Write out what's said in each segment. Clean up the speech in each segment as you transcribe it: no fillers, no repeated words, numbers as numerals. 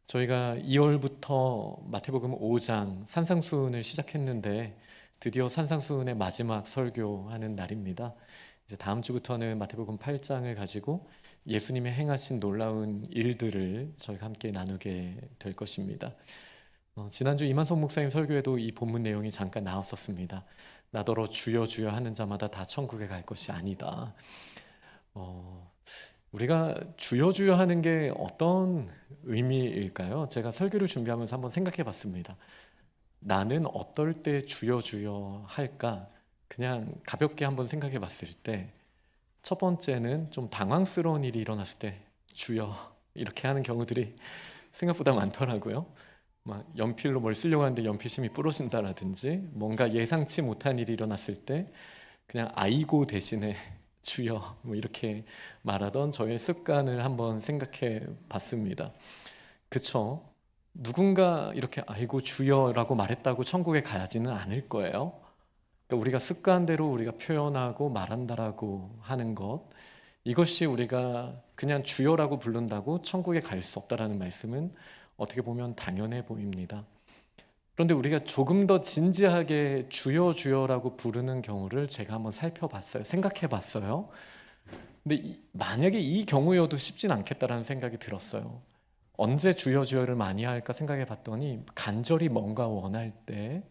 저희가 2월부터 마태복음 5장 산상수훈을 시작했는데 드디어 산상수훈의 마지막 설교하는 날입니다. 이제 다음 주부터는 마태복음 8장을 가지고 예수님의 행하신 놀라운 일들을 저희가 함께 나누게 될 것입니다. 지난주 이만석 목사님 설교에도 이 본문 내용이 잠깐 나왔었습니다. 나더러 주여 주여 하는 자마다 다 천국에 갈 것이 아니다. 우리가 주여 주여 하는 게 어떤 의미일까요? 제가 설교를 준비하면서 한번 생각해 봤습니다. 나는 어떨 때 주여 주여 할까? 그냥 가볍게 한번 생각해 봤을 때 첫 번째는 좀 당황스러운 일이 일어났을 때 주여 이렇게 하는 경우들이 생각보다 많더라고요. 막 연필로 뭘 쓰려고 하는데 연필심이 부러진다라든지 뭔가 예상치 못한 일이 일어났을 때 그냥 아이고 대신에 주여 뭐 이렇게 말하던 저의 습관을 한번 생각해 봤습니다. 그쵸? 누군가 이렇게 아이고 주여라고 말했다고 천국에 가지는 않을 거예요. 그러니까 우리가 습관대로 우리가 표현하고 말한다라고 하는 것, 이것이 우리가 그냥 주여라고 부른다고 천국에 갈 수 없다라는 말씀은 어떻게 보면 당연해 보입니다. 그런데 우리가 조금 더 진지하게 주여 주여라고 부르는 경우를 제가 한번 살펴봤어요. 생각해 봤어요. 근데 만약에 이 경우여도 쉽진 않겠다라는 생각이 들었어요. 언제 주여 주여를 많이 할까 생각해 봤더니 간절히 뭔가 원할 때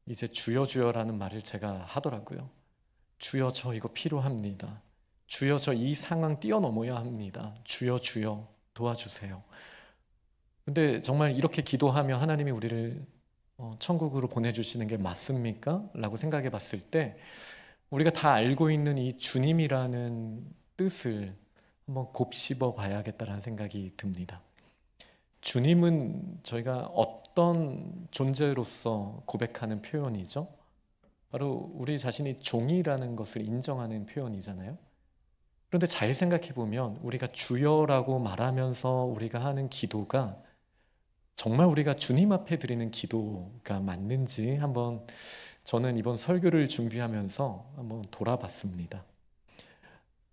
이제 주여 주여라는 말을 제가 하더라고요. 주여 저 이거 필요합니다. 주여 저 이 상황 뛰어넘어야 합니다. 주여 주여 도와주세요. 근데 정말 이렇게 기도하며 하나님이 우리를 천국으로 보내주시는 게 맞습니까? 라고 생각해 봤을 때 우리가 다 알고 있는 이 주님이라는 뜻을 한번 곱씹어 봐야겠다는 생각이 듭니다. 주님은 저희가 어떤 존재로서 고백하는 표현이죠? 바로 우리 자신이 종이라는 것을 인정하는 표현이잖아요. 그런데 잘 생각해 보면 우리가 주여라고 말하면서 우리가 하는 기도가 정말 우리가 주님 앞에 드리는 기도가 맞는지 한번 저는 이번 설교를 준비하면서 한번 돌아봤습니다.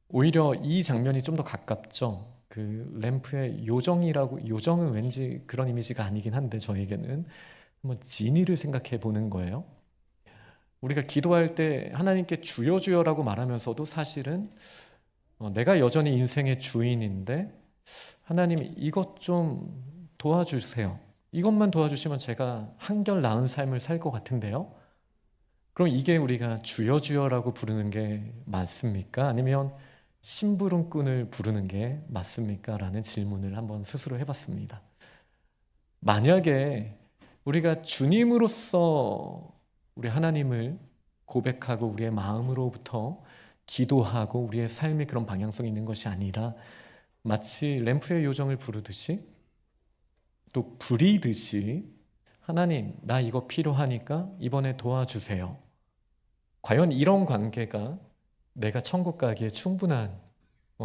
오히려 이 장면이 좀 더 가깝죠. 그 램프의 요정이라고, 요정은 왠지 그런 이미지가 아니긴 한데 저에게는 한번 진이를 생각해 보는 거예요. 우리가 기도할 때 하나님께 주여 주여라고 말하면서도 사실은 내가 여전히 인생의 주인인데 하나님 이것 좀 도와주세요. 이것만 도와주시면 제가 한결 나은 삶을 살 것 같은데요. 그럼 이게 우리가 주여 주여라고 부르는 게 맞습니까? 아니면 심부름꾼을 부르는 게 맞습니까? 라는 질문을 한번 스스로 해봤습니다. 만약에 우리가 주님으로서 우리 하나님을 고백하고 우리의 마음으로부터 기도하고 우리의 삶이 그런 방향성이 있는 것이 아니라 마치 램프의 요정을 부르듯이 또 부리듯이 하나님 나 이거 필요하니까 이번에 도와주세요. 과연 이런 관계가 내가 천국 가기에 충분한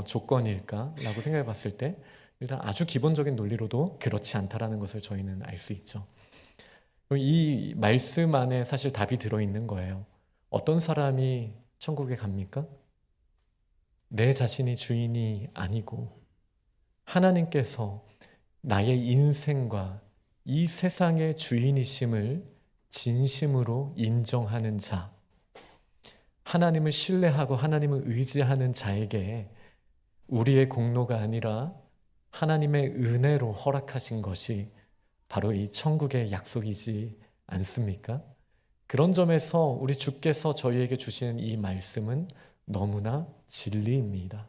조건일까? 라고 생각해 봤을 때 일단 아주 기본적인 논리로도 그렇지 않다라는 것을 저희는 알 수 있죠. 이 말씀 안에 사실 답이 들어있는 거예요. 어떤 사람이 천국에 갑니까? 내 자신이 주인이 아니고 하나님께서 나의 인생과 이 세상의 주인이심을 진심으로 인정하는 자, 하나님을 신뢰하고 하나님을 의지하는 자에게 우리의 공로가 아니라 하나님의 은혜로 허락하신 것이 바로 이 천국의 약속이지 않습니까? 그런 점에서 우리 주께서 저희에게 주시는 이 말씀은 너무나 진리입니다.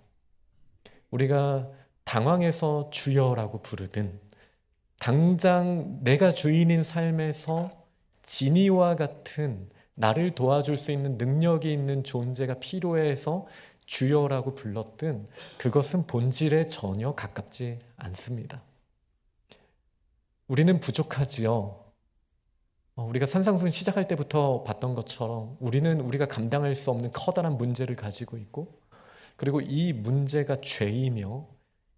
우리가 당황해서 주여라고 부르든 당장 내가 주인인 삶에서 진이와 같은 나를 도와줄 수 있는 능력이 있는 존재가 필요해서 주여라고 불렀든 그것은 본질에 전혀 가깝지 않습니다. 우리는 부족하지요. 우리가 산상수훈 시작할 때부터 봤던 것처럼 우리는 우리가 감당할 수 없는 커다란 문제를 가지고 있고 그리고 이 문제가 죄이며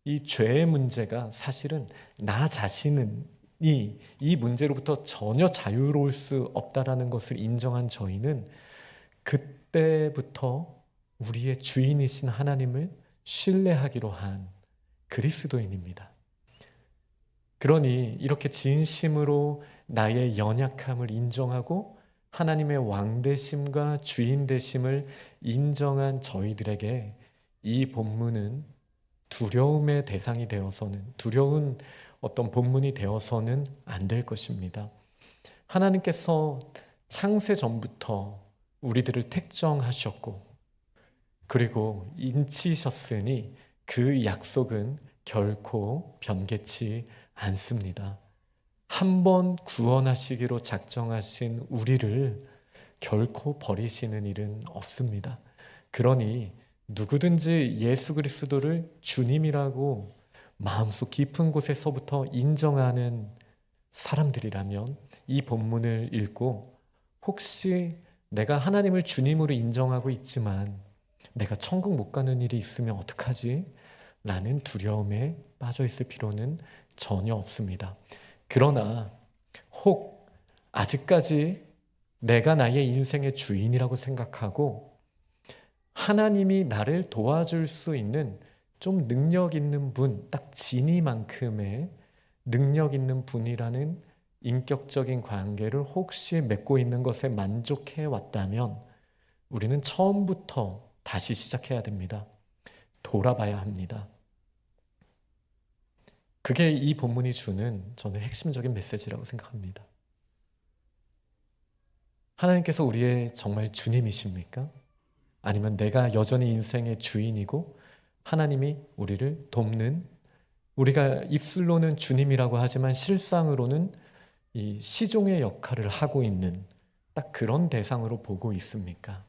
이 죄의 문제가 사실은 나 자신이 이 문제로부터 전혀 자유로울 수 없다라는 것을 인정한 저희는 그때부터 우리의 주인이신 하나님을 신뢰하기로 한 그리스도인입니다. 그러니 이렇게 진심으로 나의 연약함을 인정하고 하나님의 왕되심과 주인되심을 인정한 저희들에게 이 본문은 두려움의 대상이 되어서는, 두려운 어떤 본문이 되어서는 안 될 것입니다. 하나님께서 창세 전부터 우리들을 택정하셨고 그리고 인치셨으니 그 약속은 결코 변개치 않습니다. 한 번 구원하시기로 작정하신 우리를 결코 버리시는 일은 없습니다. 그러니 누구든지 예수 그리스도를 주님이라고 마음속 깊은 곳에서부터 인정하는 사람들이라면 이 본문을 읽고 혹시 내가 하나님을 주님으로 인정하고 있지만 내가 천국 못 가는 일이 있으면 어떡하지? 라는 두려움에 빠져 있을 필요는 전혀 없습니다. 그러나 혹 아직까지 내가 나의 인생의 주인이라고 생각하고 하나님이 나를 도와줄 수 있는 좀 능력 있는 분, 딱 지니만큼의 능력 있는 분이라는 인격적인 관계를 혹시 맺고 있는 것에 만족해 왔다면 우리는 처음부터 다시 시작해야 됩니다. 돌아봐야 합니다. 그게 이 본문이 주는 저는 핵심적인 메시지라고 생각합니다. 하나님께서 우리의 정말 주님이십니까? 아니면 내가 여전히 인생의 주인이고 하나님이 우리를 돕는, 우리가 입술로는 주님이라고 하지만 실상으로는 이 시종의 역할을 하고 있는 딱 그런 대상으로 보고 있습니까?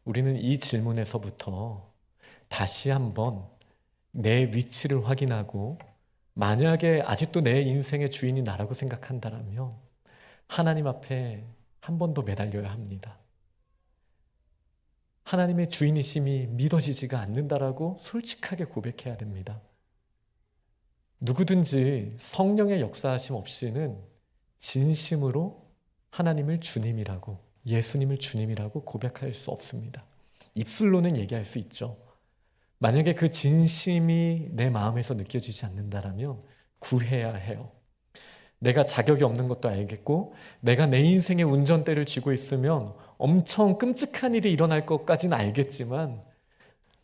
우리는 이 질문에서부터 다시 한번 내 위치를 확인하고 만약에 아직도 내 인생의 주인이 나라고 생각한다면 하나님 앞에 한 번 더 매달려야 합니다. 하나님의 주인이심이 믿어지지가 않는다라고 솔직하게 고백해야 됩니다. 누구든지 성령의 역사하심 없이는 진심으로 하나님을 주님이라고, 예수님을 주님이라고 고백할 수 없습니다. 입술로는 얘기할 수 있죠. 만약에 그 진심이 내 마음에서 느껴지지 않는다면 구해야 해요. 내가 자격이 없는 것도 알겠고 내가 내 인생의 운전대를 쥐고 있으면 엄청 끔찍한 일이 일어날 것까지는 알겠지만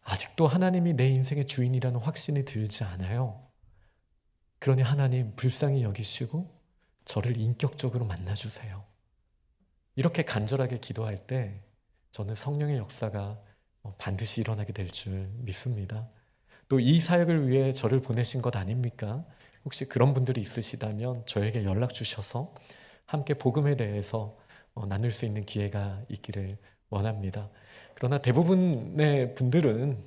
아직도 하나님이 내 인생의 주인이라는 확신이 들지 않아요. 그러니 하나님 불쌍히 여기시고 저를 인격적으로 만나주세요. 이렇게 간절하게 기도할 때 저는 성령의 역사가 반드시 일어나게 될 줄 믿습니다. 또 이 사역을 위해 저를 보내신 것 아닙니까? 혹시 그런 분들이 있으시다면 저에게 연락 주셔서 함께 복음에 대해서 나눌 수 있는 기회가 있기를 원합니다. 그러나 대부분의 분들은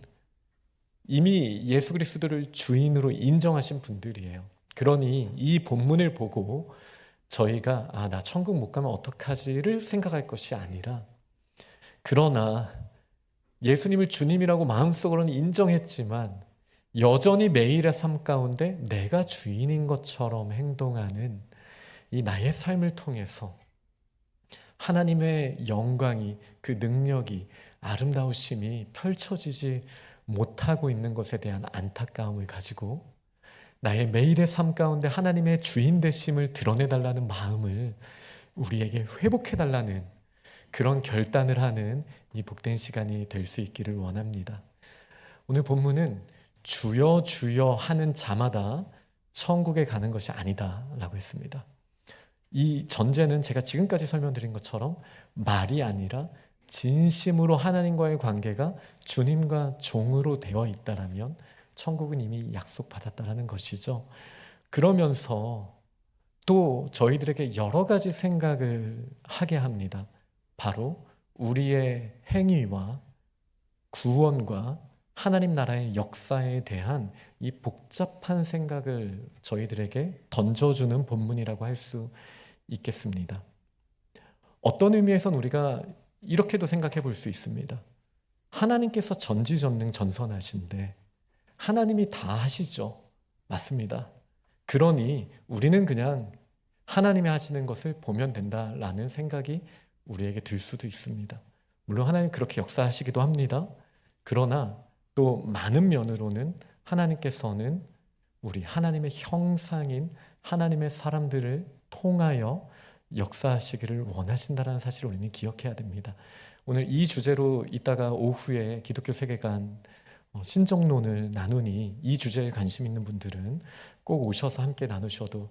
이미 예수 그리스도를 주인으로 인정하신 분들이에요. 그러니 이 본문을 보고 저희가 나 천국 못 가면 어떡하지를 생각할 것이 아니라, 그러나 예수님을 주님이라고 마음속으로는 인정했지만 여전히 매일의 삶 가운데 내가 주인인 것처럼 행동하는 이 나의 삶을 통해서 하나님의 영광이, 그 능력이, 아름다우심이 펼쳐지지 못하고 있는 것에 대한 안타까움을 가지고 나의 매일의 삶 가운데 하나님의 주인 되심을 드러내달라는 마음을 우리에게 회복해달라는 그런 결단을 하는 이 복된 시간이 될 수 있기를 원합니다. 오늘 본문은 주여 주여 하는 자마다 천국에 가는 것이 아니다 라고 했습니다. 이 전제는 제가 지금까지 설명드린 것처럼 말이 아니라 진심으로 하나님과의 관계가 주님과 종으로 되어 있다라면 천국은 이미 약속받았다라는 것이죠. 그러면서 또 저희들에게 여러 가지 생각을 하게 합니다. 바로 우리의 행위와 구원과 하나님 나라의 역사에 대한 이 복잡한 생각을 저희들에게 던져주는 본문이라고 할 수 있겠습니다. 어떤 의미에선 우리가 이렇게도 생각해 볼 수 있습니다. 하나님께서 전지전능 전선하신데 하나님이 다 하시죠. 맞습니다. 그러니 우리는 그냥 하나님이 하시는 것을 보면 된다라는 생각이 우리에게 들 수도 있습니다. 물론 하나님 그렇게 역사하시기도 합니다. 그러나 또 많은 면으로는 하나님께서는 우리 하나님의 형상인 하나님의 사람들을 통하여 역사하시기를 원하신다는 사실을 우리는 기억해야 됩니다. 오늘 이 주제로 이따가 오후에 기독교 세계관 신정론을 나누니 이 주제에 관심 있는 분들은 꼭 오셔서 함께 나누셔도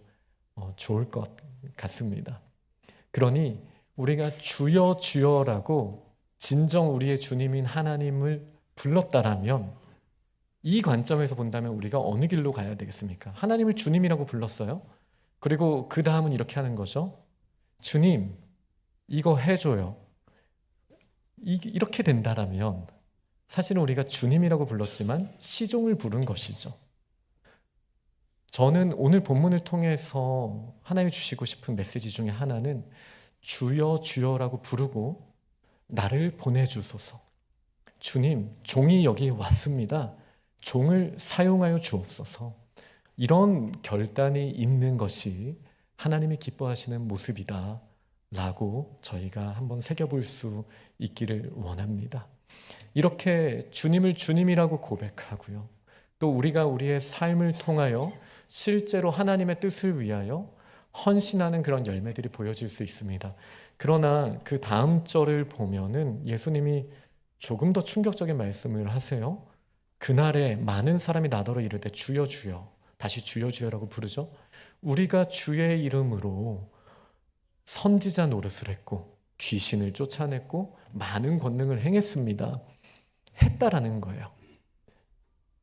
좋을 것 같습니다. 그러니 우리가 주여 주여라고 진정 우리의 주님인 하나님을 불렀다라면 이 관점에서 본다면 우리가 어느 길로 가야 되겠습니까? 하나님을 주님이라고 불렀어요. 그리고 그 다음은 이렇게 하는 거죠. 주님, 이거 해줘요. 이렇게 된다라면 사실은 우리가 주님이라고 불렀지만 시종을 부른 것이죠. 저는 오늘 본문을 통해서 하나님이 주시고 싶은 메시지 중에 하나는 주여 주여라고 부르고 나를 보내주소서. 주님, 종이 여기 왔습니다. 종을 사용하여 주옵소서. 이런 결단이 있는 것이 하나님이 기뻐하시는 모습이다 라고 저희가 한번 새겨볼 수 있기를 원합니다. 이렇게 주님을 주님이라고 고백하고요. 또 우리가 우리의 삶을 통하여 실제로 하나님의 뜻을 위하여 헌신하는 그런 열매들이 보여질 수 있습니다. 그러나 그 다음 절을 보면은 예수님이 조금 더 충격적인 말씀을 하세요. 그날에 많은 사람이 나더러 이르되 주여 주여, 다시 주여 주여라고 부르죠. 우리가 주의 이름으로 선지자 노릇을 했고 귀신을 쫓아냈고 많은 권능을 행했습니다. 했다라는 거예요.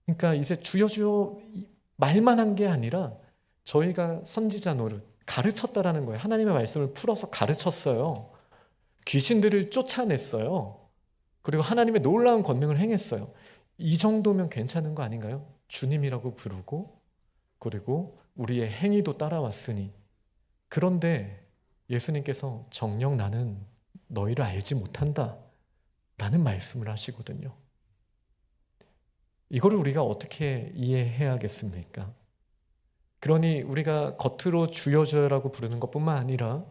그러니까 이제 주여 주여 말만 한 게 아니라 저희가 선지자 노릇 가르쳤다라는 거예요. 하나님의 말씀을 풀어서 가르쳤어요. 귀신들을 쫓아냈어요. 그리고 하나님의 놀라운 권능을 행했어요. 이 정도면 괜찮은 거 아닌가요? 주님이라고 부르고 그리고 우리의 행위도 따라왔으니. 그런데 예수님께서 정녕 나는 너희를 알지 못한다 라는 말씀을 하시거든요. 이거를 우리가 어떻게 이해해야겠습니까? 그러니 우리가 겉으로 주여 주여라고 부르는 것뿐만 아니라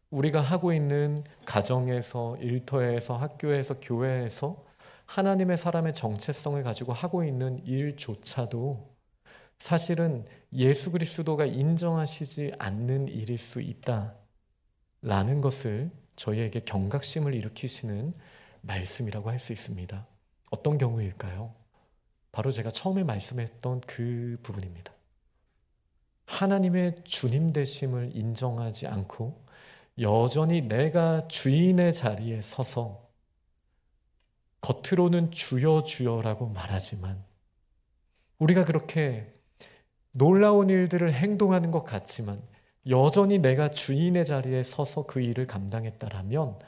우리가 하고 있는 가정에서, 일터에서, 학교에서, 교회에서 하나님의 사람의 정체성을 가지고 하고 있는 일조차도 사실은 예수 그리스도가 인정하시지 않는 일일 수 있다라는 것을 저희에게 경각심을 일으키시는 말씀이라고 할 수 있습니다. 어떤 경우일까요? 바로 제가 처음에 말씀했던 그 부분입니다. 하나님의 주님 되심을 인정하지 않고 여전히 내가 주인의 자리에 서서 겉으로는 주여 주여라고 말하지만 우리가 그렇게 놀라운 일들을 행동하는 것 같지만 여전히 내가 주인의 자리에 서서 그 일을 감당했다라면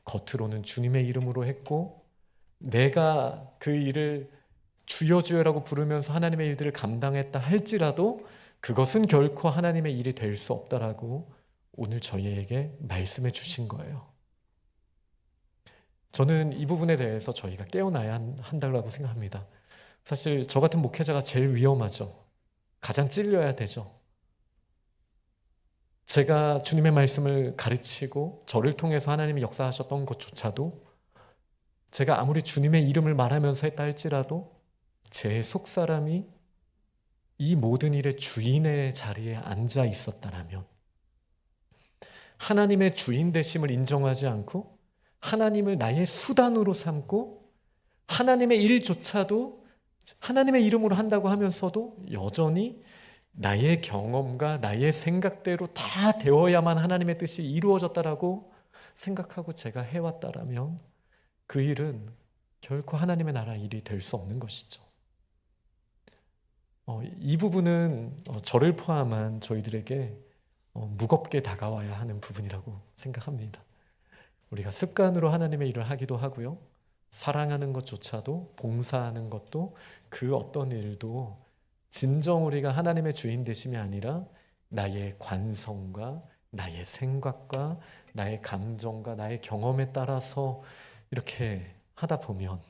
겉으로는 주님의 이름으로 했고 내가 그 일을 주여 주여라고 부르면서 하나님의 일들을 감당했다 할지라도 그것은 결코 하나님의 일이 될 수 없다라고 오늘 저희에게 말씀해 주신 거예요. 저는 이 부분에 대해서 저희가 깨어나야 한다고 생각합니다. 사실 저 같은 목회자가 제일 위험하죠. 가장 찔려야 되죠. 제가 주님의 말씀을 가르치고 저를 통해서 하나님이 역사하셨던 것조차도 제가 아무리 주님의 이름을 말하면서 했다 할지라도 제 속사람이 이 모든 일의 주인의 자리에 앉아 있었다라면 하나님의 주인 되심을 인정하지 않고 하나님을 나의 수단으로 삼고 하나님의 일조차도 하나님의 이름으로 한다고 하면서도 여전히 나의 경험과 나의 생각대로 다 되어야만 하나님의 뜻이 이루어졌다라고 생각하고 제가 해왔다라면 그 일은 결코 하나님의 나라 일이 될 수 없는 것이죠. 이 부분은 저를 포함한 저희들에게 무겁게 다가와야 하는 부분이라고 생각합니다. 우리가 습관으로 하나님의 일을 하기도 하고요. 사랑하는 것조차도 봉사하는 것도 그 어떤 일도 진정 우리가 하나님의 주인 되심이 아니라 나의 관성과 나의 생각과 나의 감정과 나의 경험에 따라서 이렇게 하다 보면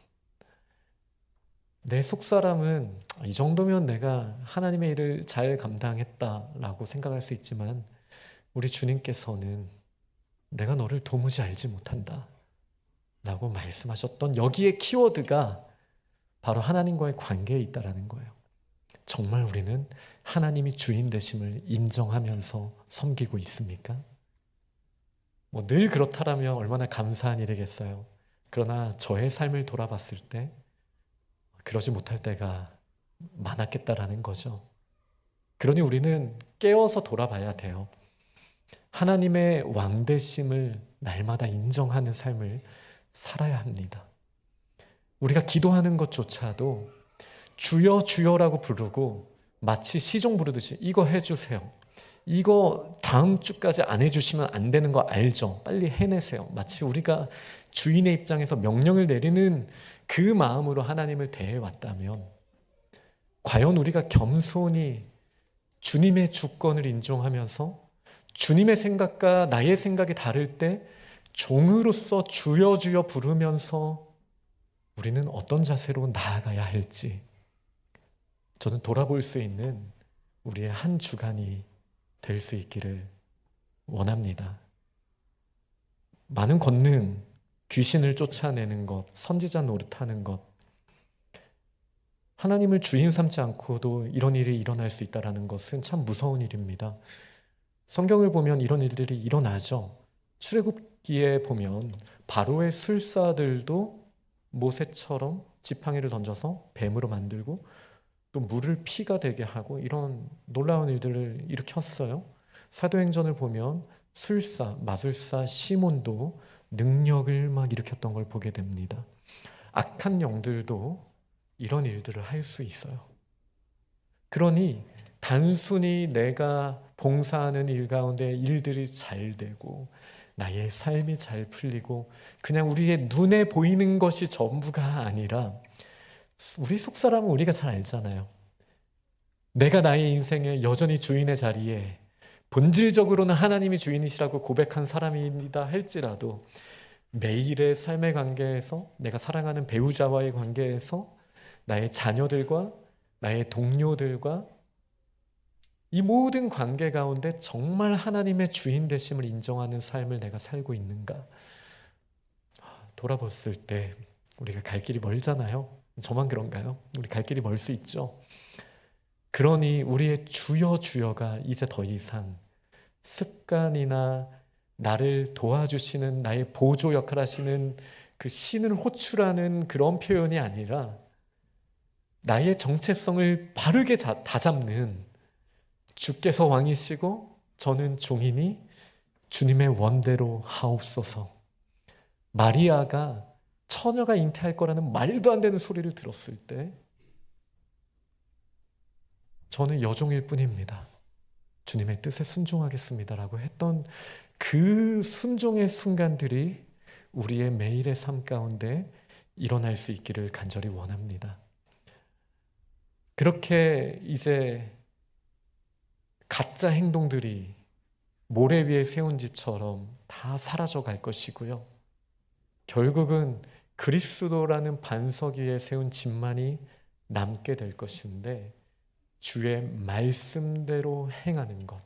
내 속사람은 이 정도면 내가 하나님의 일을 잘 감당했다라고 생각할 수 있지만 우리 주님께서는 내가 너를 도무지 알지 못한다 라고 말씀하셨던 여기에 키워드가 바로 하나님과의 관계에 있다라는 거예요. 정말 우리는 하나님이 주인 되심을 인정하면서 섬기고 있습니까? 늘 그렇다라면 얼마나 감사한 일이겠어요. 그러나 저의 삶을 돌아봤을 때 그러지 못할 때가 많았겠다라는 거죠. 그러니 우리는 깨어서 돌아봐야 돼요. 하나님의 왕되심을 날마다 인정하는 삶을 살아야 합니다. 우리가 기도하는 것조차도 주여 주여라고 부르고 마치 시종 부르듯이 이거 해주세요. 이거 다음 주까지 안 해주시면 안 되는 거 알죠? 빨리 해내세요. 마치 우리가 주인의 입장에서 명령을 내리는 그 마음으로 하나님을 대해왔다면 과연 우리가 겸손히 주님의 주권을 인정하면서 주님의 생각과 나의 생각이 다를 때 종으로서 주여 주여 부르면서 우리는 어떤 자세로 나아가야 할지 저는 돌아볼 수 있는 우리의 한 주간이 될 수 있기를 원합니다. 많은 권능, 귀신을 쫓아내는 것, 선지자 노릇하는 것, 하나님을 주인 삼지 않고도 이런 일이 일어날 수 있다는 것은 참 무서운 일입니다. 성경을 보면 이런 일들이 일어나죠. 출애굽기에 보면 바로의 술사들도 모세처럼 지팡이를 던져서 뱀으로 만들고 또 물을 피가 되게 하고 이런 놀라운 일들을 일으켰어요. 사도행전을 보면 술사, 마술사 시몬도 능력을 막 일으켰던 걸 보게 됩니다. 악한 영들도 이런 일들을 할 수 있어요. 그러니 단순히 내가 봉사하는 일 가운데 일들이 잘 되고 나의 삶이 잘 풀리고 그냥 우리의 눈에 보이는 것이 전부가 아니라 우리 속사람은 우리가 잘 알잖아요. 내가 나의 인생에 여전히 주인의 자리에 본질적으로는 하나님이 주인이시라고 고백한 사람이다 할지라도 매일의 삶의 관계에서 내가 사랑하는 배우자와의 관계에서 나의 자녀들과 나의 동료들과 이 모든 관계 가운데 정말 하나님의 주인 되심을 인정하는 삶을 내가 살고 있는가? 돌아봤을 때 우리가 갈 길이 멀잖아요. 저만 그런가요? 우리 갈 길이 멀 수 있죠. 그러니 우리의 주여 주여가 이제 더 이상 습관이나 나를 도와주시는 나의 보조 역할 하시는 그 신을 호출하는 그런 표현이 아니라 나의 정체성을 바르게 다잡는 주께서 왕이시고 저는 종이니 주님의 원대로 하옵소서. 마리아가 처녀가 잉태할 거라는 말도 안 되는 소리를 들었을 때 저는 여종일 뿐입니다. 주님의 뜻에 순종하겠습니다라고 했던 그 순종의 순간들이 우리의 매일의 삶 가운데 일어날 수 있기를 간절히 원합니다. 그렇게 이제 가짜 행동들이 모래 위에 세운 집처럼 다 사라져 갈 것이고요. 결국은 그리스도라는 반석 위에 세운 집만이 남게 될 것인데 주의 말씀대로 행하는 것,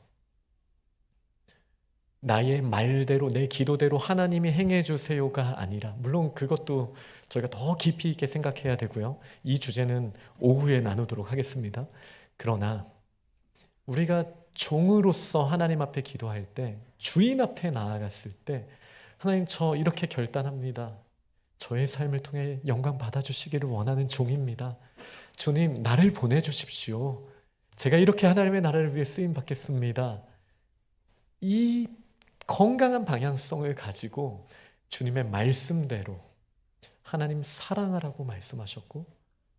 나의 말대로 내 기도대로 하나님이 행해 주세요가 아니라 물론 그것도 저희가 더 깊이 있게 생각해야 되고요. 이 주제는 오후에 나누도록 하겠습니다. 그러나 우리가 종으로서 하나님 앞에 기도할 때 주인 앞에 나아갔을 때 하나님 저 이렇게 결단합니다. 저의 삶을 통해 영광 받아주시기를 원하는 종입니다. 주님 나를 보내주십시오. 제가 이렇게 하나님의 나라를 위해 쓰임 받겠습니다. 이 건강한 방향성을 가지고 주님의 말씀대로 하나님 사랑하라고 말씀하셨고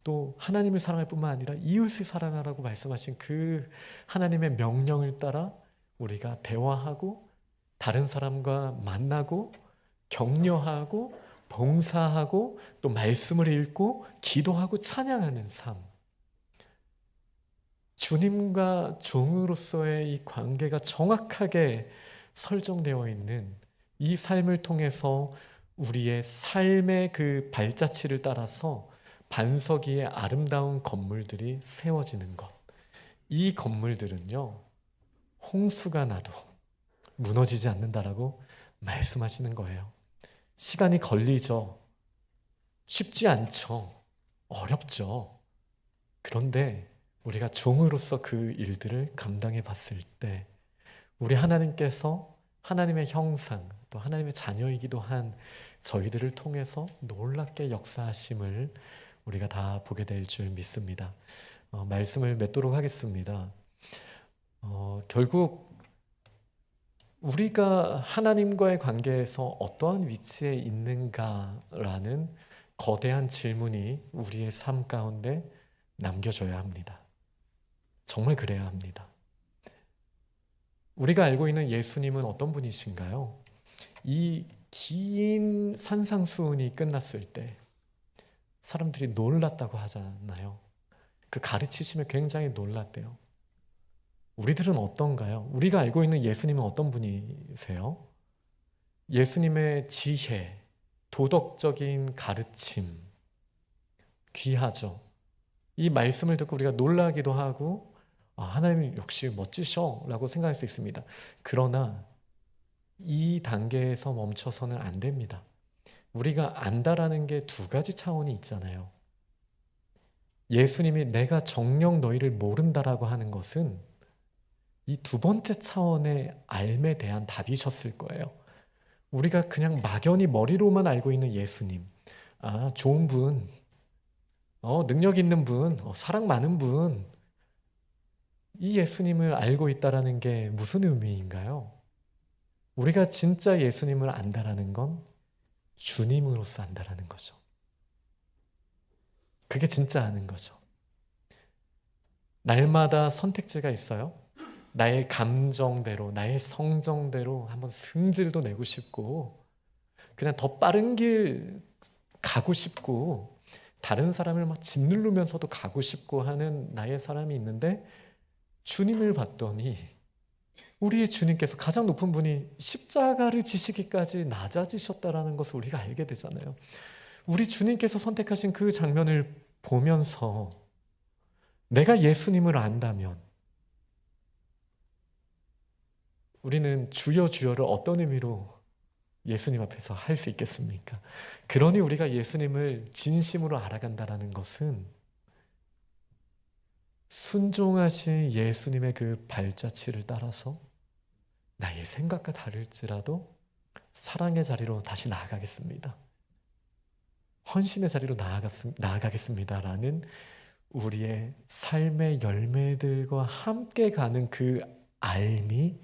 또 하나님을 사랑할 뿐만 아니라 이웃을 사랑하라고 말씀하신 그 하나님의 명령을 따라 우리가 대화하고 다른 사람과 만나고 격려하고 봉사하고 또 말씀을 읽고 기도하고 찬양하는 삶, 주님과 종으로서의 이 관계가 정확하게 설정되어 있는 이 삶을 통해서 우리의 삶의 그 발자취를 따라서 반석 위에 아름다운 건물들이 세워지는 것, 이 건물들은요 홍수가 나도 무너지지 않는다라고 말씀하시는 거예요. 시간이 걸리죠. 쉽지 않죠. 어렵죠. 그런데 우리가 종으로서 그 일들을 감당해 봤을 때 우리 하나님께서 하나님의 형상 또 하나님의 자녀이기도 한 저희들을 통해서 놀랍게 역사하심을 우리가 다 보게 될 줄 믿습니다. 말씀을 맺도록 하겠습니다. 결국 우리가 하나님과의 관계에서 어떠한 위치에 있는가라는 거대한 질문이 우리의 삶 가운데 남겨져야 합니다. 정말 그래야 합니다. 우리가 알고 있는 예수님은 어떤 분이신가요? 이 긴 산상수훈이 끝났을 때 사람들이 놀랐다고 하잖아요. 그 가르치심에 굉장히 놀랐대요. 우리들은 어떤가요? 우리가 알고 있는 예수님은 어떤 분이세요? 예수님의 지혜, 도덕적인 가르침, 귀하죠. 이 말씀을 듣고 우리가 놀라기도 하고 하나님 역시 멋지셔 라고 생각할 수 있습니다. 그러나 이 단계에서 멈춰서는 안 됩니다. 우리가 안다라는 게 두 가지 차원이 있잖아요. 예수님이 내가 정녕 너희를 모른다라고 하는 것은 이 두 번째 차원의 알에 대한 답이셨을 거예요. 우리가 그냥 막연히 머리로만 알고 있는 예수님, 좋은 분, 능력 있는 분, 사랑 많은 분, 이 예수님을 알고 있다라는 게 무슨 의미인가요? 우리가 진짜 예수님을 안다라는 건 주님으로서 안다라는 거죠. 그게 진짜 아는 거죠. 날마다 선택지가 있어요. 나의 감정대로, 나의 성정대로 한번 승질도 내고 싶고 그냥 더 빠른 길 가고 싶고 다른 사람을 막 짓누르면서도 가고 싶고 하는 나의 사람이 있는데 주님을 봤더니 우리의 주님께서 가장 높은 분이 십자가를 지시기까지 낮아지셨다라는 것을 우리가 알게 되잖아요. 우리 주님께서 선택하신 그 장면을 보면서 내가 예수님을 안다면 우리는 주여 주여를 어떤 의미로 예수님 앞에서 할 수 있겠습니까? 그러니 우리가 예수님을 진심으로 알아간다는 것은 순종하신 예수님의 그 발자취를 따라서 나의 생각과 다를지라도 사랑의 자리로 다시 나아가겠습니다. 헌신의 자리로 나아가겠습니다라는 우리의 삶의 열매들과 함께 가는 그 알미,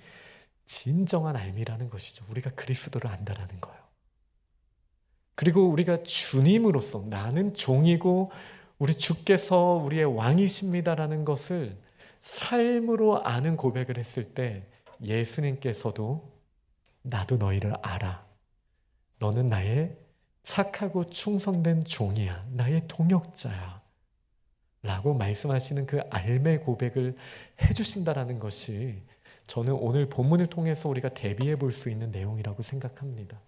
진정한 알미라는 것이죠. 우리가 그리스도를 안다라는 거예요. 그리고 우리가 주님으로서 나는 종이고 우리 주께서 우리의 왕이십니다라는 것을 삶으로 아는 고백을 했을 때 예수님께서도 나도 너희를 알아. 너는 나의 착하고 충성된 종이야. 나의 동역자야. 라고 말씀하시는 그 알매 고백을 해주신다라는 것이 저는 오늘 본문을 통해서 우리가 대비해 볼 수 있는 내용이라고 생각합니다.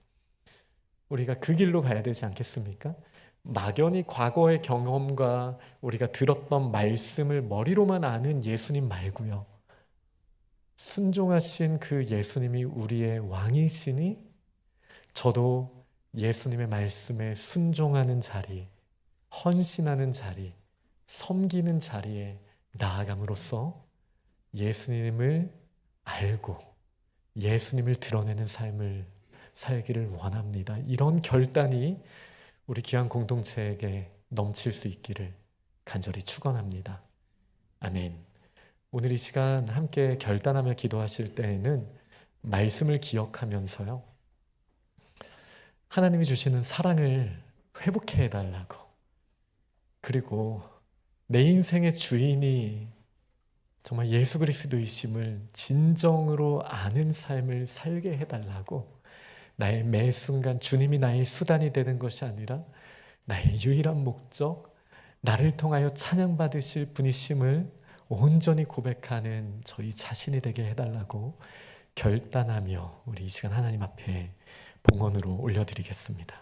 우리가 그 길로 가야 되지 않겠습니까? 막연히 과거의 경험과 우리가 들었던 말씀을 머리로만 아는 예수님 말고요. 순종하신 그 예수님이 우리의 왕이시니 저도 예수님의 말씀에 순종하는 자리, 헌신하는 자리, 섬기는 자리에 나아감으로써 예수님을 알고 예수님을 드러내는 삶을 살기를 원합니다. 이런 결단이 우리 귀한 공동체에게 넘칠 수 있기를 간절히 축원합니다. 아멘. 오늘 이 시간 함께 결단하며 기도하실 때에는 말씀을 기억하면서요. 하나님이 주시는 사랑을 회복해 달라고, 그리고 내 인생의 주인이 정말 예수 그리스도이심을 진정으로 아는 삶을 살게 해달라고, 나의 매 순간 주님이 나의 수단이 되는 것이 아니라 나의 유일한 목적, 나를 통하여 찬양받으실 분이심을 온전히 고백하는 저희 자신이 되게 해달라고 결단하며 우리 이 시간 하나님 앞에 봉헌으로 올려드리겠습니다.